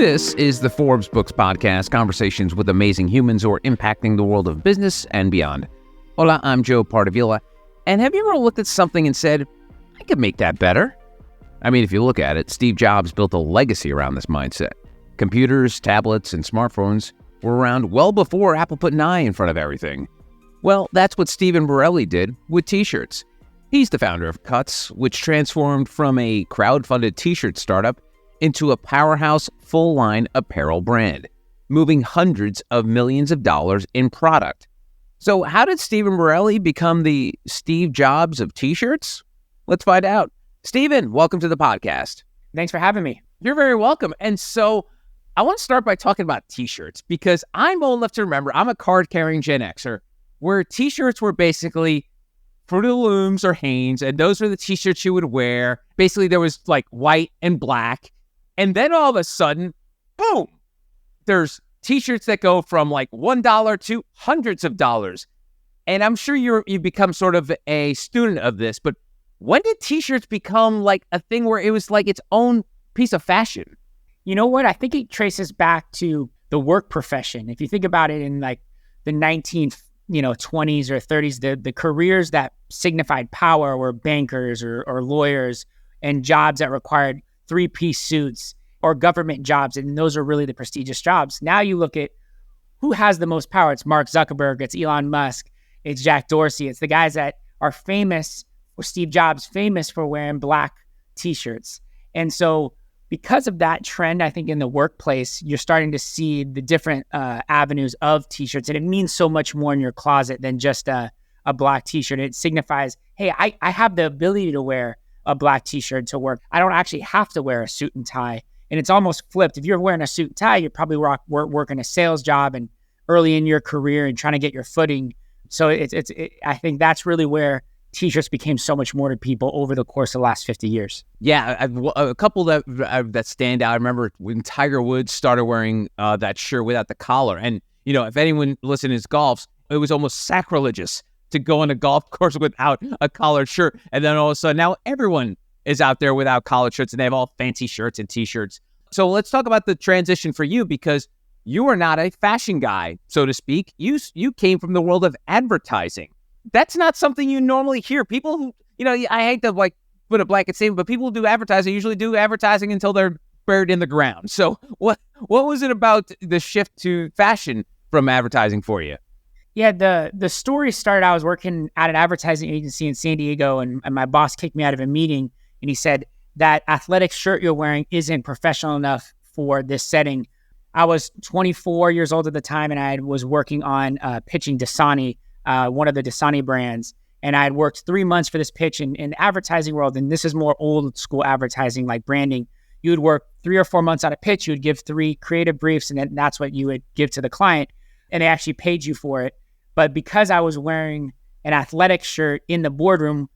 This is the Forbes Books Podcast, conversations with amazing humans who are impacting the world of business and beyond. Hola, I'm Joe Pardavila. And have you ever looked at something and said, I could make that better? I mean, if you look at it, Steve Jobs built a legacy around this mindset. Computers, tablets, and smartphones were around well before Apple put an I in front of everything. Well, that's what Steven Borrelli did with t-shirts. He's the founder of Cuts, which transformed from a crowd-funded t-shirt startup into a powerhouse full-line apparel brand, moving hundreds of millions of dollars in product. So how did Steven Borrelli become the Steve Jobs of t-shirts? Let's find out. Steven, welcome to the podcast. Thanks for having me. You're very welcome. And so I want to start by talking about t-shirts because I'm old enough to remember, I'm a card-carrying Gen Xer, where t-shirts were basically Fruit of the Looms or Hanes, and those were the t-shirts you would wear. Basically, there was like white and black. And then all of a sudden, boom, there's t-shirts that go from like $1 to hundreds of dollars. And I'm sure you've become sort of a student of this, but when did t-shirts become like a thing where it was like its own piece of fashion? You know what? I think it traces back to the work profession. If you think about it in like the 20s or 30s, the careers that signified power were bankers or lawyers and jobs that required three-piece suits or government jobs. And those are really the prestigious jobs. Now you look at who has the most power. It's Mark Zuckerberg. It's Elon Musk. It's Jack Dorsey. It's the guys that are famous, or Steve Jobs, famous for wearing black t-shirts. And so because of that trend, I think in the workplace, you're starting to see the different avenues of t-shirts. And it means so much more in your closet than just a black t-shirt. It signifies, hey, I have the ability to wear a black t-shirt to work. I don't actually have to wear a suit and tie. And it's almost flipped. If you're wearing a suit and tie, you're probably working a sales job and early in your career and trying to get your footing. So I think that's really where t-shirts became so much more to people over the course of the last 50 years. Yeah, a couple that stand out. I remember when Tiger Woods started wearing that shirt without the collar. And, you know, if anyone listens golfs, it was almost sacrilegious to go on a golf course without a collared shirt. And then all of a sudden, now everyone is out there without collared shirts and they have all fancy shirts and t-shirts. So let's talk about the transition for you, because you are not a fashion guy, so to speak. You came from the world of advertising. That's not something you normally hear. People who, I hate to like put a blanket statement, but people who do advertising usually do advertising until they're buried in the ground. So what was it about the shift to fashion from advertising for you? Yeah, the story started, I was working at an advertising agency in San Diego, and my boss kicked me out of a meeting, and he said, that athletic shirt you're wearing isn't professional enough for this setting. I was 24 years old at the time, and I was working on pitching Dasani, one of the Dasani brands. And I had worked 3 months for this pitch in the advertising world, and this is more old school advertising like branding. You would work 3 or 4 months on a pitch, you would give 3 creative briefs, and then that's what you would give to the client, and they actually paid you for it. But because I was wearing an athletic shirt in the boardroom,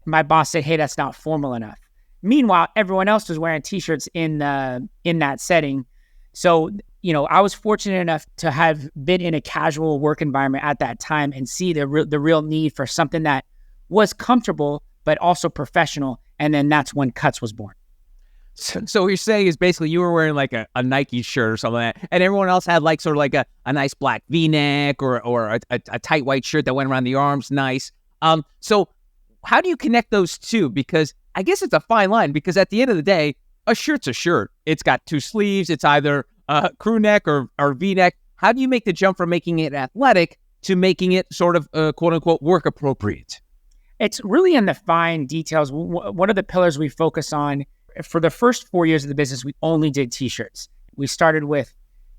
my boss said, hey, that's not formal enough. Meanwhile, everyone else was wearing t-shirts in that setting. So, I was fortunate enough to have been in a casual work environment at that time and see the real need for something that was comfortable, but also professional. And then that's when Cuts was born. So what you're saying is basically you were wearing like a Nike shirt or something like that, and everyone else had like sort of like a nice black V-neck or a tight white shirt that went around the arms, nice. So how do you connect those two? Because I guess it's a fine line, because at the end of the day, a shirt's a shirt. It's got 2 sleeves. It's either a crew neck or V-neck. How do you make the jump from making it athletic to making it sort of quote unquote work appropriate? It's really in the fine details. One of the pillars we focus on for the first 4 years of the business, we only did t-shirts. We started with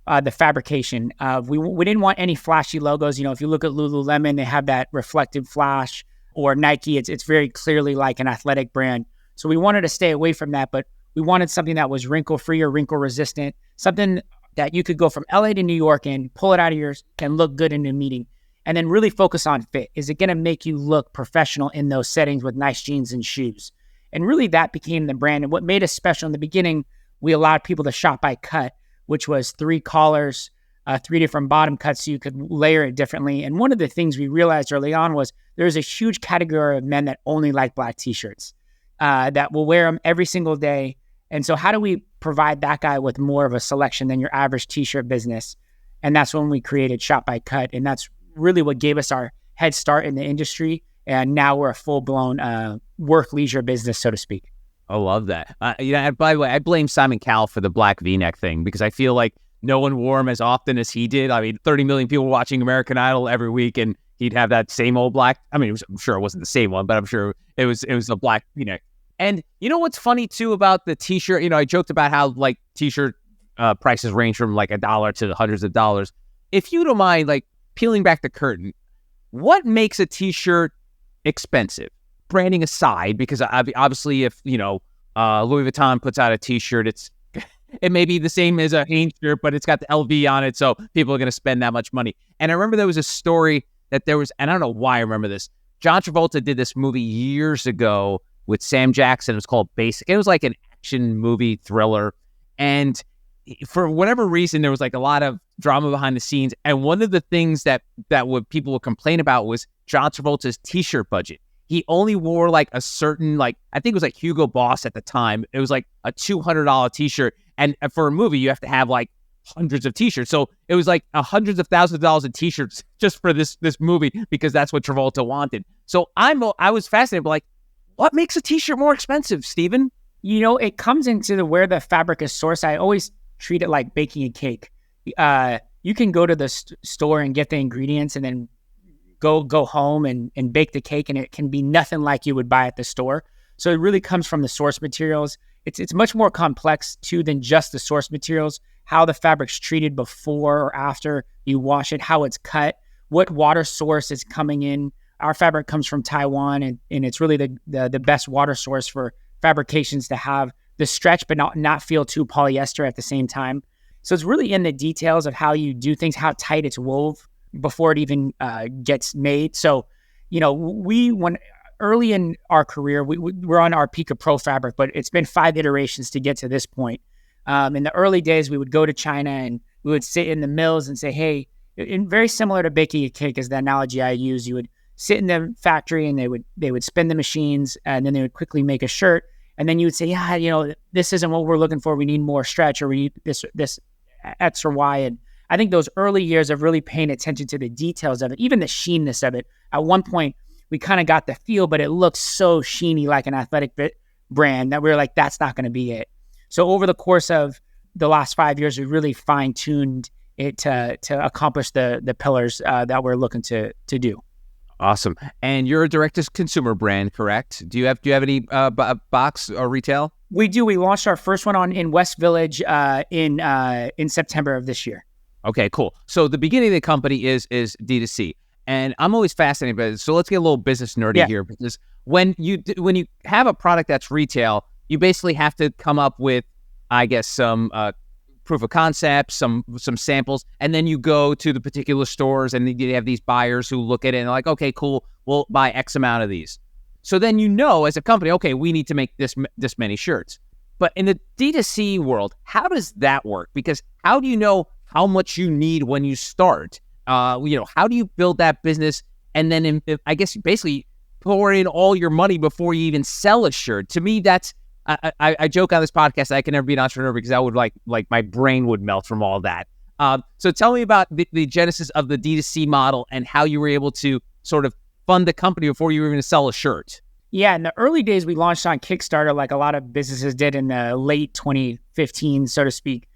the fabrication. We didn't want any flashy logos. If you look at Lululemon, they have that reflective flash, or Nike, it's very clearly like an athletic brand. So we wanted to stay away from that, but we wanted something that was wrinkle-free or wrinkle-resistant, something that you could go from LA to New York and pull it out of yours and look good in a meeting, and then really focus on fit. Is it going to make you look professional in those settings with nice jeans and shoes? And really that became the brand. And what made us special in the beginning, we allowed people to shop by cut, which was 3 collars, 3 different bottom cuts so you could layer it differently. And one of the things we realized early on was there's a huge category of men that only like black t-shirts, that will wear them every single day. And so how do we provide that guy with more of a selection than your average t-shirt business. And that's when we created Shop by Cut. And that's really what gave us our head start in the industry. And now we're a full-blown work leisure business, so to speak. I love that. And by the way, I blame Simon Cowell for the black V-neck thing because I feel like no one wore them as often as he did. I mean, 30 million people watching American Idol every week, and he'd have that same old black. I mean, I'm sure it wasn't the same one, but I'm sure it was a black V-neck. And you know what's funny too about the t-shirt? You know, I joked about how like t-shirt prices range from like $1 to hundreds of dollars. If you don't mind, like peeling back the curtain, what makes a t-shirt expensive? Branding aside, because obviously if, you know, Louis Vuitton puts out a t-shirt, it may be the same as a Hanes shirt, but it's got the LV on it, so people are going to spend that much money. And I remember there was a story that there was, and I don't know why I remember this. John Travolta did this movie years ago with Sam Jackson. It was called Basic. It was like an action movie thriller. And for whatever reason, there was like a lot of drama behind the scenes. And one of the things that what people would complain about was John Travolta's t-shirt budget. He only wore like a certain, like, I think it was like Hugo Boss at the time. It was like a $200 t-shirt. And for a movie, you have to have like hundreds of t-shirts. So it was like hundreds of thousands of dollars in t-shirts just for this movie because that's what Travolta wanted. So I was fascinated, but like, what makes a t-shirt more expensive, Steven? You know, it comes into where the fabric is sourced. I always treat it like baking a cake. You can go to the store and get the ingredients and then go home and bake the cake, and it can be nothing like you would buy at the store. So it really comes from the source materials. It's much more complex too than just the source materials, how the fabric's treated before or after you wash it, how it's cut, what water source is coming in. Our fabric comes from Taiwan, and it's really the best water source for fabrications to have the stretch but not feel too polyester at the same time. So it's really in the details of how you do things, how tight it's wove before it even gets made. So, you know, when early in our career, we're on our peak of pro fabric, but it's been 5 iterations to get to this point. In the early days, we would go to China and we would sit in the mills and say, hey, and very similar to baking a cake is the analogy I use. You would sit in the factory and they would spin the machines, and then they would quickly make a shirt. And then you would say, yeah, you know, this isn't what we're looking for. We need more stretch, or we need this X or Y. And I think those early years of really paying attention to the details of it, even the sheenness of it. At one point, we kind of got the feel, but it looked so sheeny like an athletic brand that we were like, that's not going to be it. So over the course of the last 5 years, we really fine-tuned it to accomplish the pillars that we're looking to do. Awesome. And you're a direct-to-consumer brand, correct? Do you have any box or retail? We do. We launched our first one in West Village in September of this year. Okay, cool. So the beginning of the company is D2C, and I'm always fascinated by it. So let's get a little business nerdy here, because when you have a product that's retail, you basically have to come up with, I guess, some proof of concept, some samples, and then you go to the particular stores, and you have these buyers who look at it and are like, okay, cool, we'll buy X amount of these. So then you know, as a company, okay, we need to make this many shirts. But in the D2C world, how does that work? Because how do you know how much you need when you start? How do you build that business? And then I guess you basically pour in all your money before you even sell a shirt. To me, that's, I joke on this podcast, I can never be an entrepreneur because I would like my brain would melt from all that. So tell me about the genesis of the D2C model and how you were able to sort of fund the company before you were going to sell a shirt. Yeah, in the early days, we launched on Kickstarter like a lot of businesses did in the late 2015, so to speak.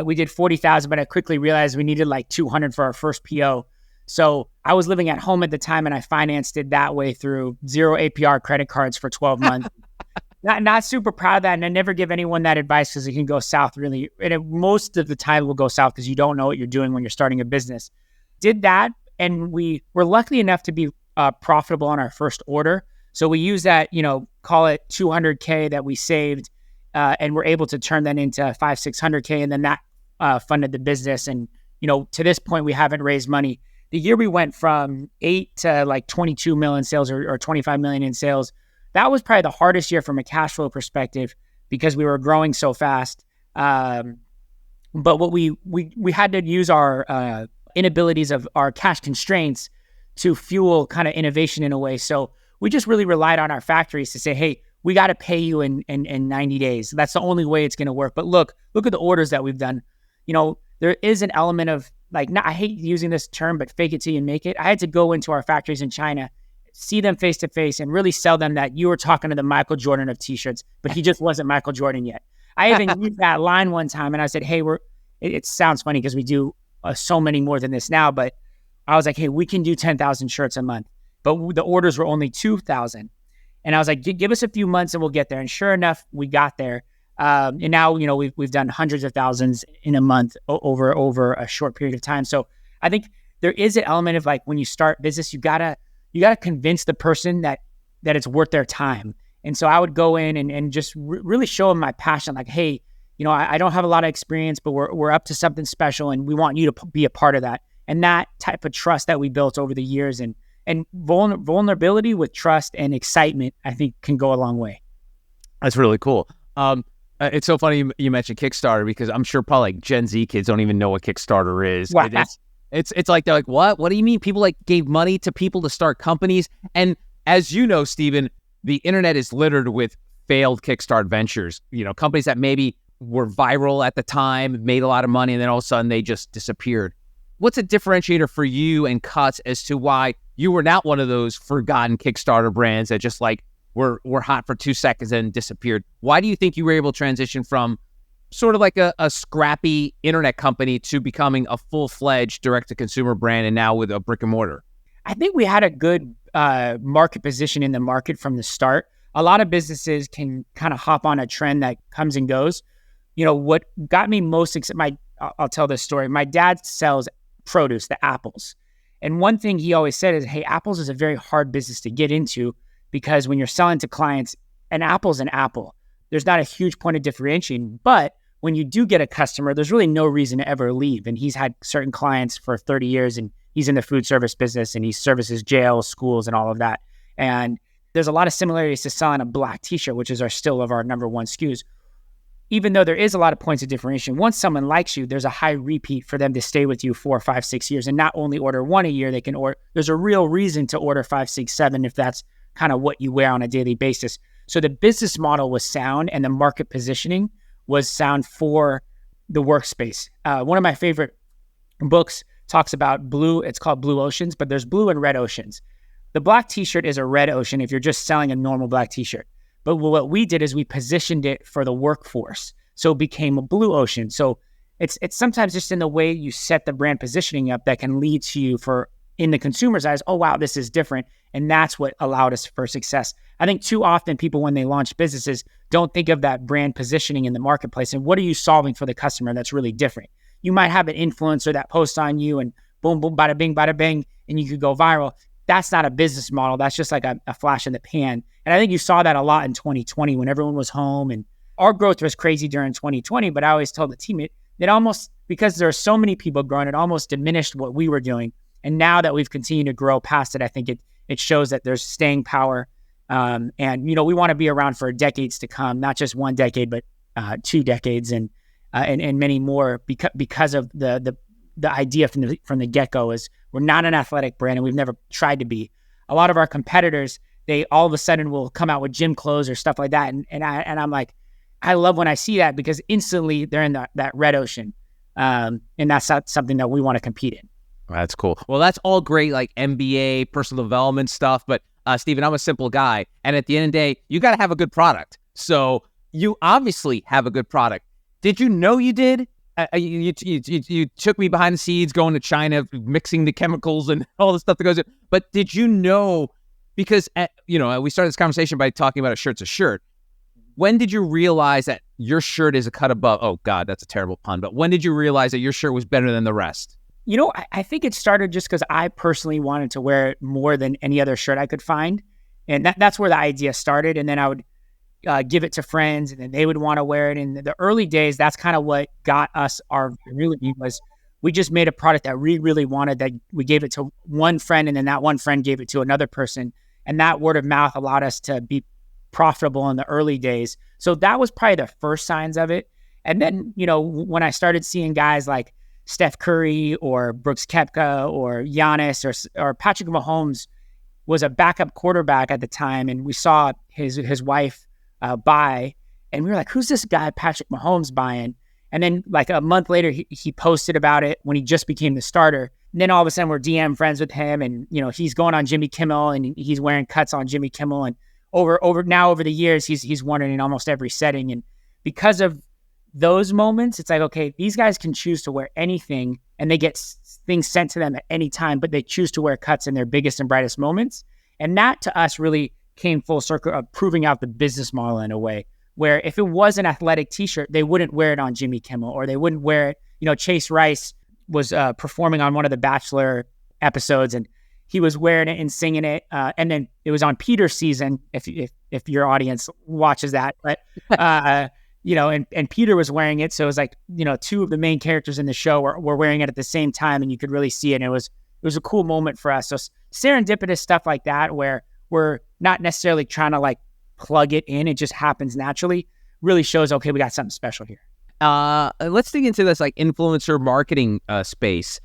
We did 40,000, but I quickly realized we needed like 200 for our first PO. So I was living at home at the time, and I financed it that way through 0 APR credit cards for 12 months. Not super proud of that, and I never give anyone that advice because it can go south really. And most of the time will go south because you don't know what you're doing when you're starting a business. Did that, and we were lucky enough to be profitable on our first order. So we used that, call it $200K that we saved, and we're able to turn that into $500-600K, and then that funded the business. And to this point, we haven't raised money. The year we went from 8 to like 22 million sales or 25 million in sales, that was probably the hardest year from a cash flow perspective because we were growing so fast. But what we had to use our inabilities of our cash constraints to fuel kind of innovation in a way. So we just really relied on our factories to say, hey, we got to pay you in 90 days. That's the only way it's going to work. But look at the orders that we've done. There is an element of like, I hate using this term, but fake it till you make it. I had to go into our factories in China, see them face to face, and really sell them that you were talking to the Michael Jordan of t-shirts, but he just wasn't Michael Jordan yet. I even used that line one time, and I said, hey, it sounds funny because we do so many more than this now, but I was like, hey, we can do 10,000 shirts a month, but the orders were only 2,000. And I was like, give us a few months and we'll get there. And sure enough, we got there. And now, we've done hundreds of thousands in a month over a short period of time. So I think there is an element of like, when you start business, you gotta convince the person that it's worth their time. And so I would go in and just really show them my passion. Like, hey, I don't have a lot of experience, but we're up to something special and we want you to be a part of that. And that type of trust that we built over the years and vulnerability with trust and excitement, I think can go a long way. That's really cool. It's so funny you mentioned Kickstarter, because I'm sure probably like Gen Z kids don't even know what Kickstarter is. Wow. It's like, they're like, what? What do you mean? People like gave money to people to start companies. And as you know, Steven, the internet is littered with failed Kickstarter ventures. Companies that maybe were viral at the time, made a lot of money, and then all of a sudden they just disappeared. What's a differentiator for you and Cuts as to why you were not one of those forgotten Kickstarter brands that just like were hot for 2 seconds and disappeared? Why do you think you were able to transition from sort of like a scrappy internet company to becoming a full-fledged direct-to-consumer brand and now with a brick and mortar? I think we had a good market position in the market from the start. A lot of businesses can kind of hop on a trend that comes and goes. What got me most excited, I'll tell this story. My dad sells produce, the apples. And one thing he always said is, hey, apples is a very hard business to get into, because when you're selling to clients, an apple's an apple. There's not a huge point of differentiating. But when you do get a customer, there's really no reason to ever leave. And he's had certain clients for 30 years, and he's in the food service business, and he services jails, schools, and all of that. And there's a lot of similarities to selling a black t-shirt, which is still our number one SKUs. Even though there is a lot of points of differentiation, once someone likes you, there's a high repeat for them to stay with you 4, 5, 6 years, and not only order one a year. They can order. There's a real reason to order 5, 6, 7 if that's kind of what you wear on a daily basis. So the business model was sound, and the market positioning was sound for the workspace. One of my favorite books talks about blue. It's called Blue Oceans, but there's blue and red oceans. The black t-shirt is a red ocean if you're just selling a normal black t-shirt. But what we did is we positioned it for the workforce. So it became a blue ocean. So it's sometimes just in the way you set the brand positioning up that can lead to you for, in the consumer's eyes, oh, wow, this is different. And that's what allowed us for success. I think too often people, when they launch businesses, don't think of that brand positioning in the marketplace. And what are you solving for the customer that's really different? You might have an influencer that posts on you and boom, boom, bada bing, and you could go viral. That's not a business model. That's just like a flash in the pan. And I think you saw that a lot in 2020 when everyone was home, and our growth was crazy during 2020. But I always told the team it almost, because there are so many people growing, it almost diminished what we were doing. And now that we've continued to grow past it, I think it shows that there's staying power. And, we want to be around for decades to come, not just 1 decade, but 2 decades and many more because of the idea from the get-go is we're not an athletic brand, and we've never tried to be. A lot of our competitors, they all of a sudden will come out with gym clothes or stuff like that. And I'm like, I love when I see that, because instantly they're in that red ocean. And that's not something that we want to compete in. That's cool. Well, that's all great, like MBA, personal development stuff. But Steven, I'm a simple guy. And at the end of the day, you got to have a good product. So you obviously have a good product. Did you know you did? You took me behind the scenes, going to China, mixing the chemicals and all the stuff that goes in. But did you know, because, we started this conversation by talking about a shirt's a shirt. When did you realize that your shirt is a cut above? Oh, God, that's a terrible pun. But when did you realize that your shirt was better than the rest? I think it started just because I personally wanted to wear it more than any other shirt I could find. And that's where the idea started. And then I would give it to friends, and then they would want to wear it. In the early days, that's kind of what got us our virality, was we just made a product that we really wanted, that we gave it to one friend, and then that one friend gave it to another person. And that word of mouth allowed us to be profitable in the early days. So that was probably the first signs of it. And then, when I started seeing guys like Steph Curry or Brooks Koepka or Giannis or Patrick Mahomes was a backup quarterback at the time, and we saw his wife buy. And we were like, who's this guy Patrick Mahomes buying? And then like a month later, he posted about it when he just became the starter. And then all of a sudden we're DM friends with him, and he's going on Jimmy Kimmel and he's wearing cuts on Jimmy Kimmel. And over the years, he's worn it in almost every setting. And because of those moments, it's like, okay, these guys can choose to wear anything and they get things sent to them at any time, but they choose to wear cuts in their biggest and brightest moments. And that to us really came full circle of proving out the business model in a way where if it was an athletic t-shirt, they wouldn't wear it on Jimmy Kimmel, or they wouldn't wear it. Chase Rice was performing on one of the Bachelor episodes, and he was wearing it and singing it. And then it was on Peter's season, if your audience watches that. But, and Peter was wearing it. So it was like, two of the main characters in the show were wearing it at the same time, and you could really see it. And it was a cool moment for us. So serendipitous stuff like that, where we're not necessarily trying to like plug it in, it just happens naturally, really shows, okay, we got something special here. Let's dig into this like influencer marketing space,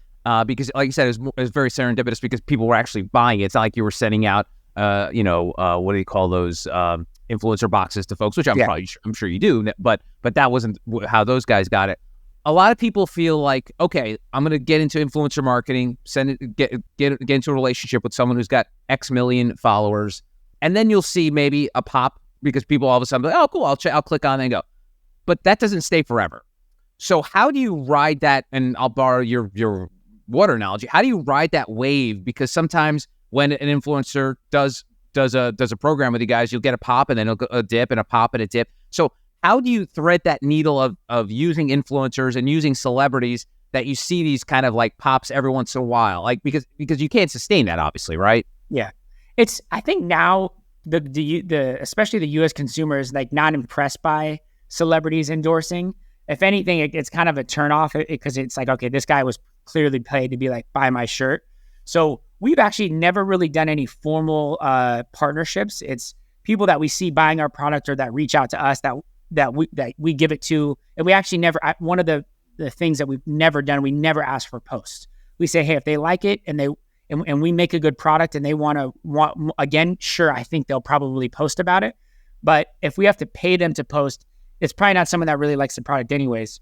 because like you said, it was very serendipitous because people were actually buying it. It's not like you were sending out, what do you call those influencer boxes to folks, which I'm sure you do, but that wasn't how those guys got it. A lot of people feel like, okay, I'm going to get into influencer marketing, get into a relationship with someone who's got X million followers. And then you'll see maybe a pop because people all of a sudden be like, oh, cool, I'll click on it and go. But that doesn't stay forever. So how do you ride that? And I'll borrow your water analogy. How do you ride that wave? Because sometimes when an influencer does a program with you guys, you'll get a pop and then a dip and a pop and a dip. So how do you thread that needle of using influencers and using celebrities that you see these kind of like pops every once in a while? Like because you can't sustain that, obviously, right? Yeah. I think now the especially the U.S. consumer is like not impressed by celebrities endorsing. If anything, it's kind of a turnoff because it's like, okay, this guy was clearly paid to be like, buy my shirt. So we've actually never really done any formal partnerships. It's people that we see buying our product or that reach out to us that we give it to. And we actually never, one of the things that we've never done, we never ask for posts. We say, hey, if they like it and we make a good product and they want again, sure, I think they'll probably post about it. But if we have to pay them to post, it's probably not someone that really likes the product anyways.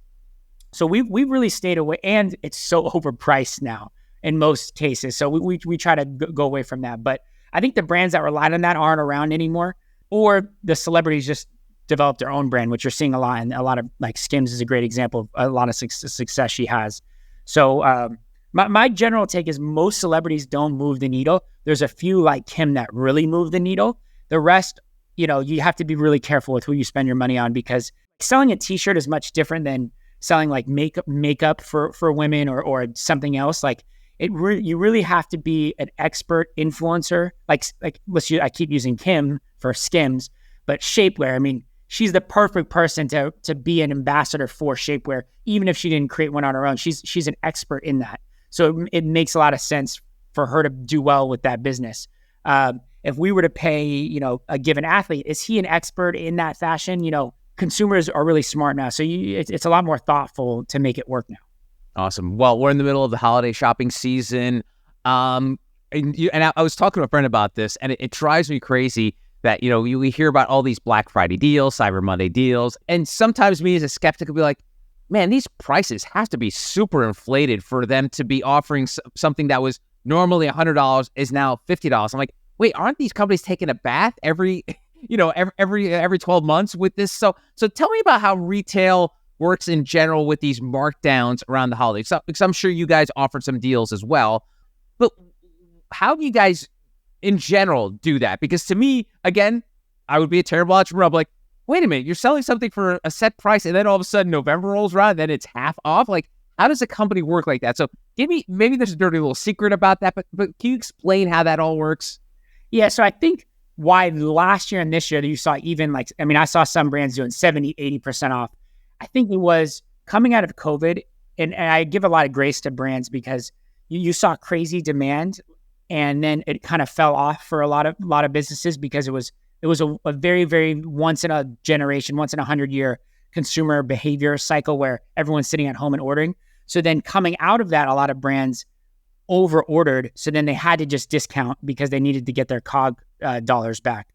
So we've really stayed away, and it's so overpriced now in most cases. So we try to go away from that. But I think the brands that relied on that aren't around anymore, or the celebrities just developed their own brand, which you're seeing a lot. And a lot of like Skims is a great example of a lot of success she has. So my general take is most celebrities don't move the needle. There's a few like Kim that really move the needle. The rest, you have to be really careful with who you spend your money on, because selling a t-shirt is much different than selling like makeup for women or something else. Like you really have to be an expert influencer. Like I keep using Kim for Skims, but shapewear. I mean, she's the perfect person to be an ambassador for shapewear, even if she didn't create one on her own. She's an expert in that. So it makes a lot of sense for her to do well with that business. If we were to pay, a given athlete, is he an expert in that fashion? Consumers are really smart now. So it's a lot more thoughtful to make it work now. Awesome. Well, we're in the middle of the holiday shopping season. And I was talking to a friend about this, and it drives me crazy that, we hear about all these Black Friday deals, Cyber Monday deals. And sometimes me as a skeptic will be like, man, these prices have to be super inflated for them to be offering something that was normally $100 is now $50. I'm like, wait, aren't these companies taking a bath every 12 months with this? So tell me about how retail works in general with these markdowns around the holidays. So, because I'm sure you guys offered some deals as well, but how do you guys in general do that? Because to me, again, I would be a terrible entrepreneur. I'm like, wait a minute, you're selling something for a set price and then all of a sudden November rolls around and then it's half off. Like, how does a company work like that? So maybe there's a dirty little secret about that, but can you explain how that all works? Yeah, so I think why last year and this year that you saw even I saw some brands doing 70, 80% off. I think it was coming out of COVID, and I give a lot of grace to brands because you saw crazy demand, and then it kind of fell off for a lot of businesses because it was a very, very once in a generation, once in 100-year consumer behavior cycle where everyone's sitting at home and ordering. So then coming out of that, a lot of brands over ordered. So then they had to just discount because they needed to get their COG dollars back.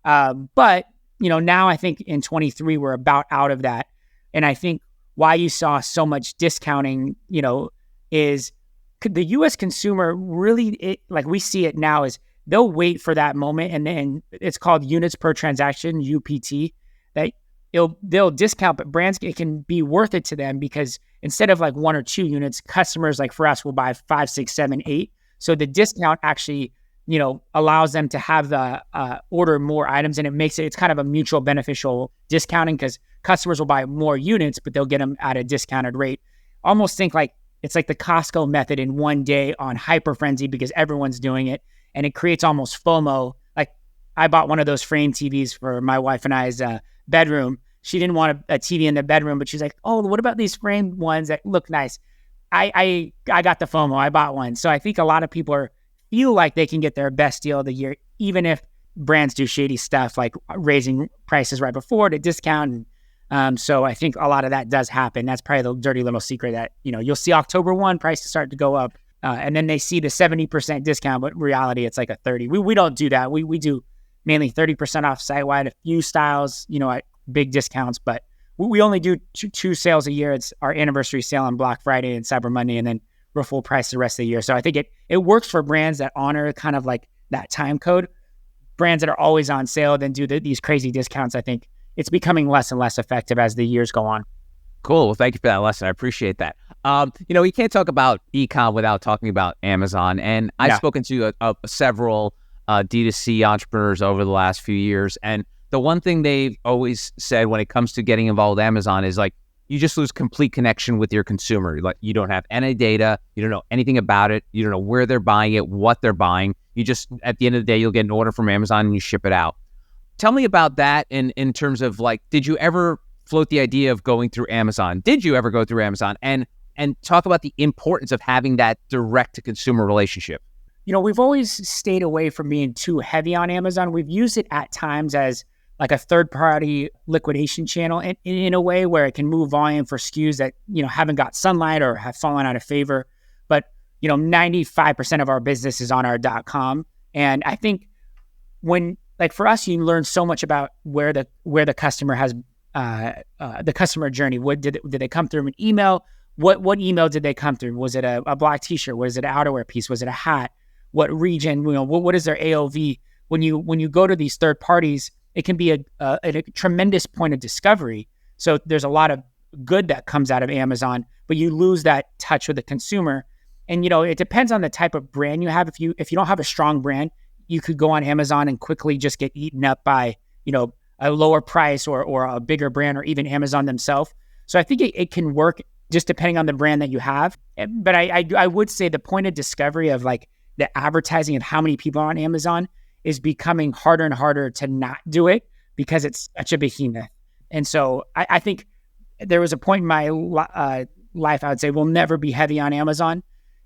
But now I think in 23, we're about out of that. And I think why you saw so much discounting, is the U.S. consumer really, like we see it now, is they'll wait for that moment. And then it's called units per transaction, UPT, that they'll discount, but brands, it can be worth it to them because instead of like 1 or 2 units, customers like for us will buy 5, 6, 7, 8. So the discount actually, allows them to have the order more items, and it's kind of a mutual beneficial discounting because customers will buy more units, but they'll get them at a discounted rate. Almost think like it's like the Costco method in one day on hyper frenzy because everyone's doing it, and it creates almost FOMO. Like I bought one of those frame TVs for my wife and I's bedroom. She didn't want a TV in the bedroom, but she's like, "Oh, what about these framed ones that look nice?" I got the FOMO. I bought one. So I think a lot of people feel like they can get their best deal of the year, even if brands do shady stuff like raising prices right before to discount. So I think a lot of that does happen. That's probably the dirty little secret that, you'll see October 1 prices start to go up. And then they see the 70% discount, but in reality, it's like a 30. We don't do that. We do mainly 30% off site-wide, a few styles, at big discounts, but we only do two sales a year. It's our anniversary sale on Black Friday and Cyber Monday, and then we're full price the rest of the year. So I think it works for brands that honor kind of like that time code. Brands that are always on sale then do these crazy discounts. I think it's becoming less and less effective as the years go on. Cool. Well, thank you for that lesson. I appreciate that. You can't talk about e-com without talking about Amazon. And I've spoken to several D2C entrepreneurs over the last few years. And the one thing they've always said when it comes to getting involved with Amazon is like, you just lose complete connection with your consumer. Like you don't have any data. You don't know anything about it. You don't know where they're buying it, what they're buying. You just, at the end of the day, you'll get an order from Amazon and you ship it out. Tell me about that in terms of like, did you ever float the idea of going through Amazon? Did you ever go through Amazon? And talk about the importance of having that direct to consumer relationship. We've always stayed away from being too heavy on Amazon. We've used it at times as like a third-party liquidation channel in a way where it can move volume for SKUs that, haven't got sunlight or have fallen out of favor. But, 95% of our business is on our .com. And I think when, like for us, you learn so much about where the customer has the customer journey. What did they come through an email? What email did they come through? Was it a black t-shirt? Was it an outerwear piece? Was it a hat? What region? What is their AOV? When you go to these third parties, it can be a tremendous point of discovery. So there's a lot of good that comes out of Amazon, but you lose that touch with the consumer. And, it depends on the type of brand you have. If you don't have a strong brand, you could go on Amazon and quickly just get eaten up by, a lower price or a bigger brand or even Amazon themselves. So I think it can work just depending on the brand that you have. But I would say the point of discovery of like the advertising and how many people are on Amazon is becoming harder and harder to not do it because it's such a behemoth. And so I think there was a point in my life, I would say we'll never be heavy on Amazon.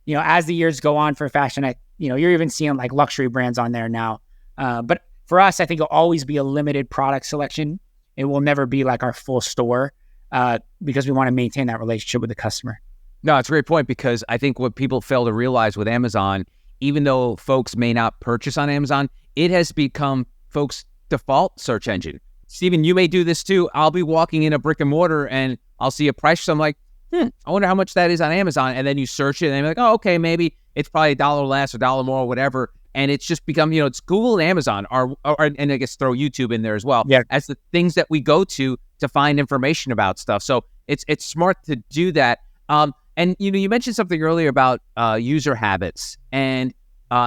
As the years go on for fashion, you're even seeing like luxury brands on there now. But for us, I think it'll always be a limited product selection. It will never be like our full store because we want to maintain that relationship with the customer. No, it's a great point because I think what people fail to realize with Amazon, even though folks may not purchase on Amazon, it has become folks' default search engine. Steven, you may do this too. I'll be walking in a brick and mortar and I'll see a price. So I'm like, I wonder how much that is on Amazon. And then you search it and you're like, oh, okay, maybe it's probably $1 less or $1 more or whatever. And it's just become, it's Google and Amazon and I guess throw YouTube in there as well as the things that we go to find information about stuff. So it's smart to do that. And you mentioned something earlier about user habits, and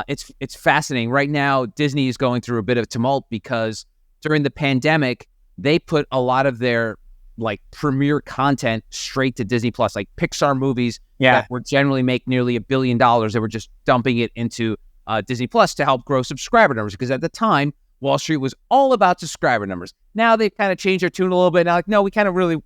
it's fascinating. Right now, Disney is going through a bit of tumult because during the pandemic, they put a lot of their like premiere content straight to Disney Plus, like Pixar movies that would generally make nearly $1 billion. They were just dumping it into Disney Plus to help grow subscriber numbers because at the time, Wall Street was all about subscriber numbers. Now they've kind of changed their tune a little bit. Now, like, no, we kind of really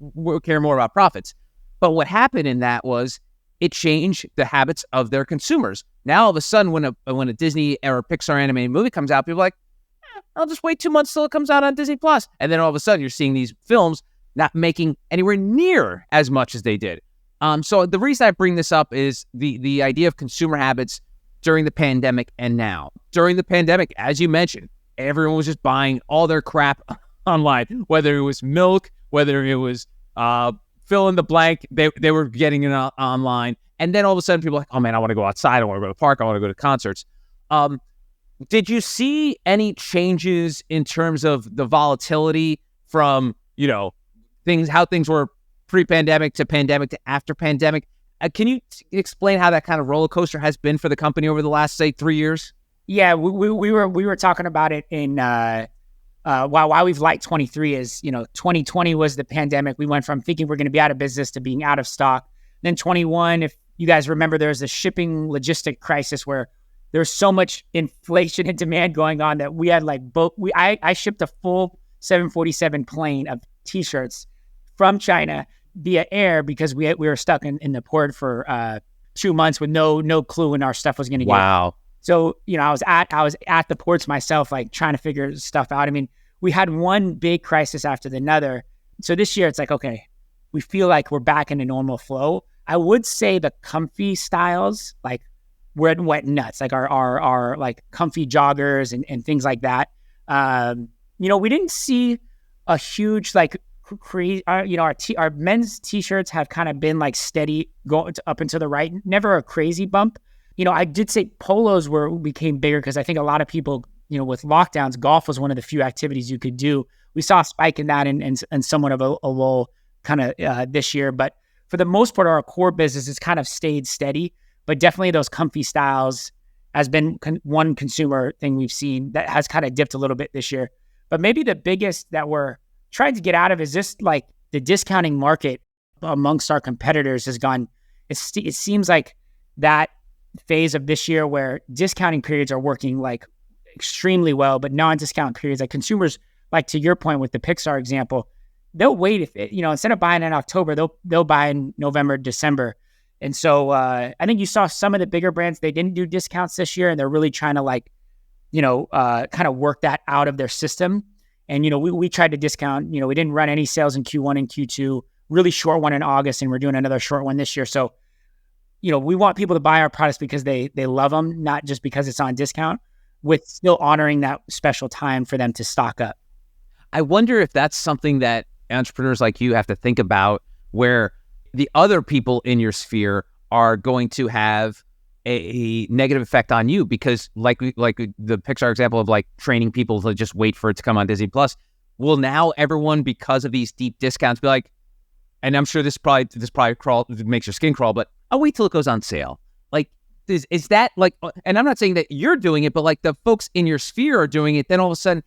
care more about profits. But what happened in that was it changed the habits of their consumers. Now, all of a sudden, when a Disney or a Pixar animated movie comes out, people are like, I'll just wait 2 months till it comes out on Disney Plus. And then all of a sudden, you're seeing these films not making anywhere near as much as they did. So the reason I bring this up is the idea of consumer habits during the pandemic and now. During the pandemic, as you mentioned, everyone was just buying all their crap online, whether it was milk, whether it was fill in the blank, they were getting it online. And then all of a sudden people are like, oh man, I want to go outside. I want to go to the park. I want to go to concerts. Did you see any changes in terms of the volatility from, how things were pre-pandemic to after pandemic? Can you explain how that kind of roller coaster has been for the company over the last, say, 3 years? Yeah, we were talking about it in why we've liked 23 is 2020 was the pandemic. We went from thinking we're going to be out of business to being out of stock. Then 21, if you guys remember, there was a shipping logistic crisis where there was so much inflation and demand going on that we had I shipped a full 747 plane of T-shirts from China via air because we were stuck in the port for 2 months with no clue when our stuff was going to get. Wow. So, I was at the ports myself, like trying to figure stuff out. I mean, we had one big crisis after another. So this year it's like, okay, we feel like we're back in a normal flow. I would say the comfy styles, like went nuts, like our like comfy joggers and things like that. We didn't see a huge our men's T-shirts have kind of been like steady going up and to the right, never a crazy bump. I did say polos became bigger because I think a lot of people, with lockdowns, golf was one of the few activities you could do. We saw a spike in that and somewhat of a lull kind of this year, but for the most part, our core business has kind of stayed steady. But definitely those comfy styles has been one consumer thing we've seen that has kind of dipped a little bit this year. But maybe the biggest that we're trying to get out of is just like the discounting market amongst our competitors has gone. It seems like that phase of this year where discounting periods are working like extremely well, but non-discount periods, like consumers, like to your point with the Pixar example, they'll wait if instead of buying in October, they'll buy in November, December. And so I think you saw some of the bigger brands, they didn't do discounts this year, and they're really trying to kind of work that out of their system. And, we tried to discount, we didn't run any sales in Q1 and Q2, really short one in August, and we're doing another short one this year. So, we want people to buy our products because they love them, not just because it's on discount, with still honoring that special time for them to stock up. I wonder if that's something that entrepreneurs like you have to think about, where the other people in your sphere are going to have a negative effect on you, because like the Pixar example of like training people to just wait for it to come on Disney Plus. Will now everyone, because of these deep discounts, be like, and I'm sure this probably makes your skin crawl, but I'll wait till it goes on sale. Like, is that like, and I'm not saying that you're doing it, but like the folks in your sphere are doing it, then all of a sudden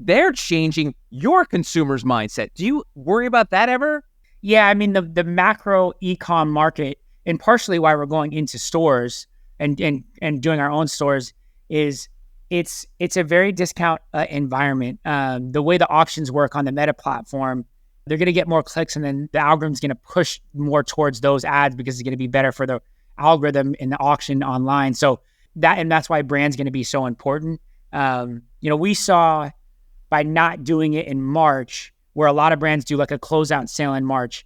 they're changing your consumer's mindset. Do you worry about that ever? Yeah, I mean, the macro e-com market, and partially why we're going into stores and doing our own stores, is it's a very discount environment. The way the auctions work on the Meta platform, they're going to get more clicks, and then the algorithm's going to push more towards those ads because it's going to be better for the algorithm in the auction online. So that's why brand's going to be so important. We saw by not doing it in March, where a lot of brands do like a closeout sale in March,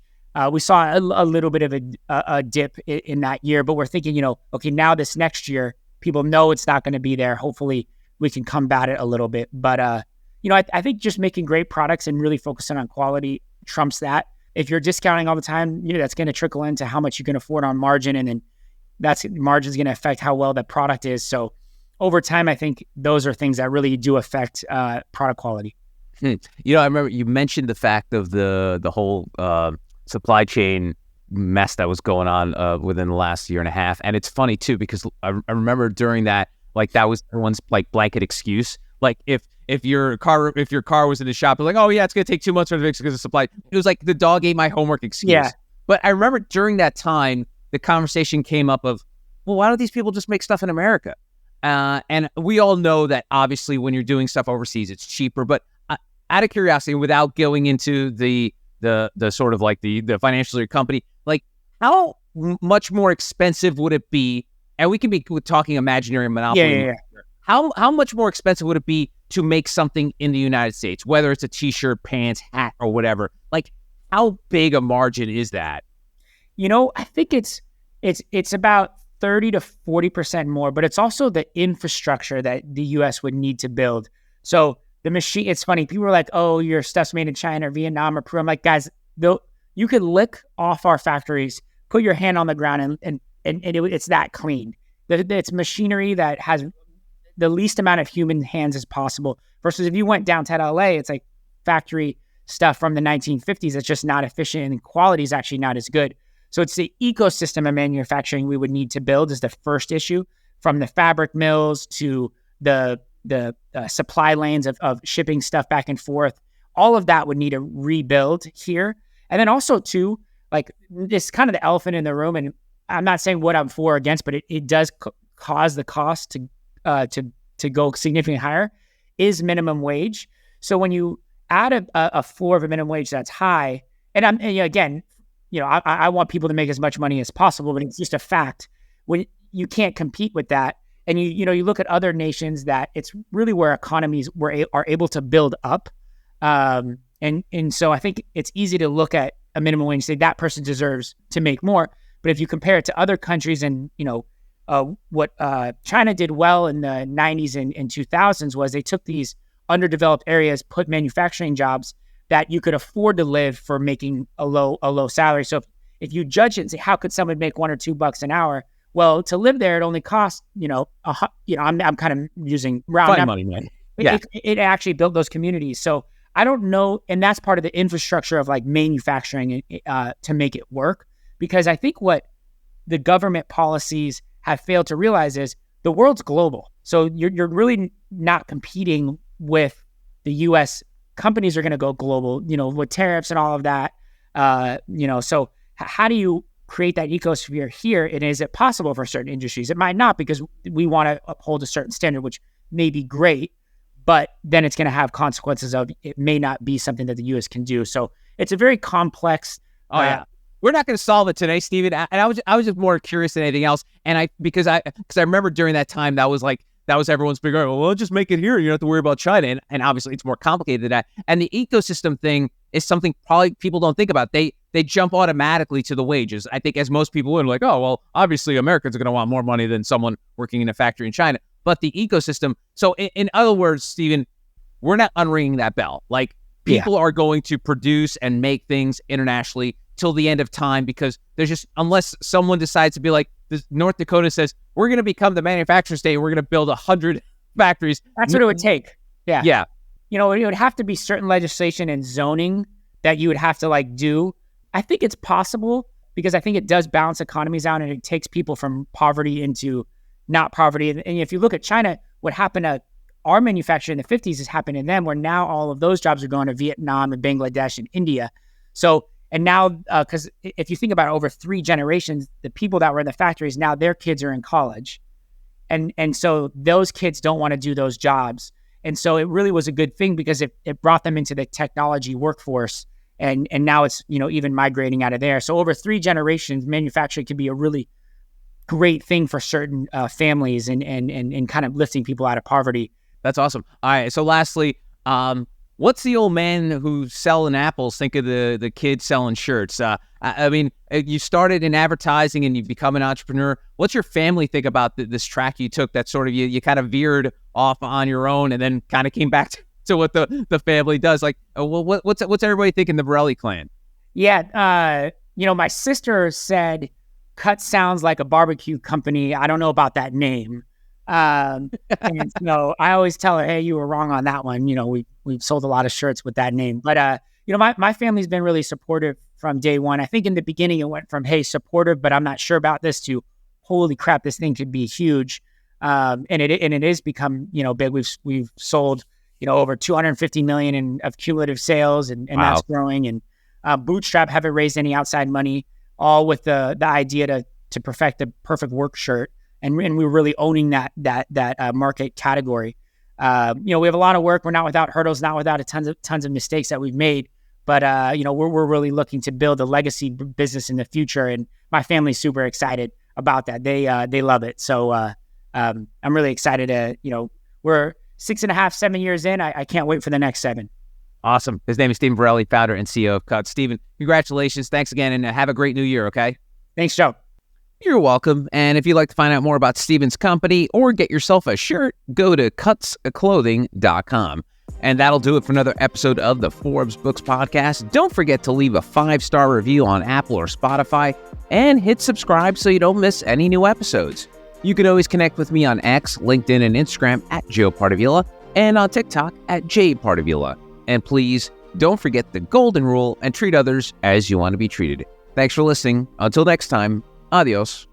we saw a little bit of a dip in that year, but we're thinking, okay, now this next year, people know it's not going to be there. Hopefully we can combat it a little bit. But, I think just making great products and really focusing on quality trumps that. If you're discounting all the time, that's going to trickle into how much you can afford on margin. And then margin is going to affect how well the product is. So over time, I think those are things that really do affect product quality. I remember you mentioned the fact of the whole supply chain mess that was going on within the last year and a half. And it's funny too, because I remember during that, like that was everyone's like blanket excuse. Like if your car was in the shop, like, oh yeah, it's going to take 2 months for the fix because of supply. It was like the dog ate my homework excuse. Yeah. But I remember during that time, the conversation came up of, well, why don't these people just make stuff in America? And we all know that obviously when you're doing stuff overseas, it's cheaper. But out of curiosity, without going into the sort of like the financials of your company, like how much more expensive would it be? And we can be talking imaginary monopoly. Yeah. How much more expensive would it be to make something in the United States, whether it's a t-shirt, pants, hat, or whatever? Like, how big a margin is that? I think it's about 30 to 40% more, but it's also the infrastructure that the US would need to build. So the machine, it's funny. People are like, oh, your stuff's made in China or Vietnam or Peru. I'm like, guys, you could lick off our factories, put your hand on the ground it's that clean. It's machinery that has the least amount of human hands as possible versus if you went downtown LA, it's like factory stuff from the 1950s. It's just not efficient and quality is actually not as good. So it's the ecosystem of manufacturing we would need to build is the first issue, from the fabric mills to the supply lanes of shipping stuff back and forth. All of that would need a rebuild here. And then also too, like this kind of the elephant in the room, and I'm not saying what I'm for or against, but it does cause the cost to go significantly higher, is minimum wage. So when you add a floor of a minimum wage that's high, and again, I want people to make as much money as possible, but it's just a fact when you can't compete with that. And you look at other nations that it's really where economies are able to build up. And so I think it's easy to look at a minimum wage and say that person deserves to make more. But if you compare it to other countries and, what China did well in the 90s and 2000s was they took these underdeveloped areas, put manufacturing jobs that you could afford to live for making a low salary. So if you judge it and say, how could someone make $1 or $2 an hour? Well, to live there, it only costs, I'm kind of using round Fine money, man. Yeah. It actually built those communities. So I don't know. And that's part of the infrastructure of like manufacturing to make it work. Because I think what the government policies have failed to realize is the world's global. So you're really not competing with the U.S. Companies are going to go global, with tariffs and all of that. So how do you create that ecosphere here? And is it possible for certain industries? It might not, because we want to uphold a certain standard, which may be great, but then it's going to have consequences of it may not be something that the U.S. can do. So it's a very complex. We're not going to solve it today, Steven. And I was just more curious than anything else. And because I remember during that time that was everyone's big argument. Well, just make it here. You don't have to worry about China. And obviously it's more complicated than that. And the ecosystem thing is something probably people don't think about. They jump automatically to the wages. I think as most people would, like, oh, well, obviously Americans are going to want more money than someone working in a factory in China. But the ecosystem. So in other words, Steven, we're not unringing that bell. Like people are going to produce and make things internationally till the end of time, because there's just, unless someone decides to be like, North Dakota says, we're going to become the manufacturing state, we're going to build 100 factories. That's what it would take. Yeah. Yeah. It would have to be certain legislation and zoning that you would have to do. I think it's possible because I think it does balance economies out and it takes people from poverty into not poverty. And if you look at China, what happened to our manufacturing in the 50s has happened to them, where now all of those jobs are going to Vietnam and Bangladesh and India. So, and now, because if you think about it, over 3 generations, the people that were in the factories, now their kids are in college. And so those kids don't want to do those jobs. And so it really was a good thing because it brought them into the technology workforce. And now it's, even migrating out of there. So over 3 generations, manufacturing can be a really great thing for certain families and kind of lifting people out of poverty. That's awesome. All right. So lastly, what's the old man who's selling apples think of the kid selling shirts? I mean, you started in advertising and you've become an entrepreneur. What's your family think about this track you took that sort of you kind of veered off on your own and then kind of came back to what the family does? Like, what's everybody thinking the Borrelli clan? Yeah. My sister said, Cut sounds like a barbecue company. I don't know about that name. And I always tell her, hey, you were wrong on that one. We've sold a lot of shirts with that name, but my family's been really supportive from day one. I think in the beginning it went from, hey, supportive, but I'm not sure about this, to holy crap, this thing could be huge. And it is become, big. We've sold, over 250 million of cumulative sales and wow. That's growing, and bootstrap, haven't raised any outside money, all with the idea to perfect the perfect work shirt. And we're really owning that market category. We have a lot of work. We're not without hurdles, not without tons of mistakes that we've made. But we're really looking to build a legacy business in the future. And my family's super excited about that. They love it. So I'm really excited to we're 6.5, 7 years in. I can't wait for the next 7. Awesome. His name is Steven Borrelli, founder and CEO of Cut. Steven, congratulations. Thanks again, and have a great new year. Okay. Thanks, Joe. You're welcome. And if you'd like to find out more about Steven's company or get yourself a shirt, go to cutsclothing.com. And that'll do it for another episode of the Forbes Books Podcast. Don't forget to leave a 5-star review on Apple or Spotify and hit subscribe so you don't miss any new episodes. You can always connect with me on X, LinkedIn, and Instagram at Joe Pardavila and on TikTok at J Pardavila. And please don't forget the golden rule and treat others as you want to be treated. Thanks for listening. Until next time, adios.